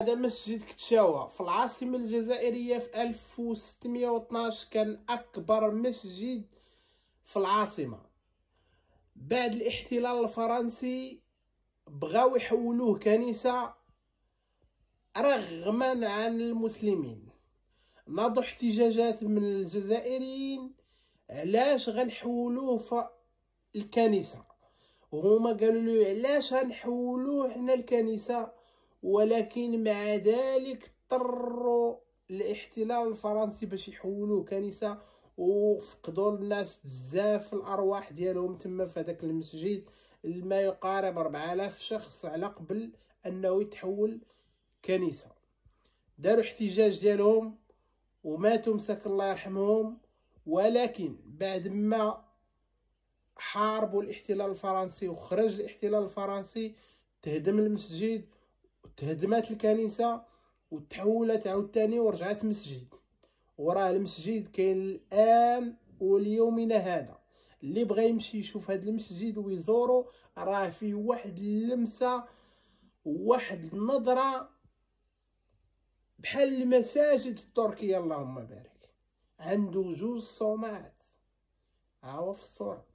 هذا مسجد كتشاوى في العاصمة الجزائرية في 1612، كان أكبر مسجد في العاصمة. بعد الاحتلال الفرنسي بغاو يحولوه كنيسة رغما عن المسلمين. ناضوا احتجاجات من الجزائريين علاش غنحولوه في الكنيسة، وهما قالوا له علاش غنحولوه حنا الكنيسة، ولكن مع ذلك اضطروا الاحتلال الفرنسي باش يحولوه كنيسة، وفقدوا الناس بزاف الارواح ديالهم تما في هذاك المسجد. ما يقارب 4000 شخص على قبل انه يتحول كنيسة. داروا احتجاج ديالهم وماتوا مساك الله يرحمهم. ولكن بعد ما حاربوا الاحتلال الفرنسي وخرج الاحتلال الفرنسي، تهدم المسجد وتهدمت الكنيسة وتحولت عاوتاني ورجعت مسجد. وراه المسجد كاين الان وليومنا هذا. اللي بغى يمشي يشوف هذا المسجد ويزورو راه فيه واحد اللمسة، واحد النظرة بحال المساجد التركية اللهم بارك. عنده 2 صومعات ها هو في الصورة.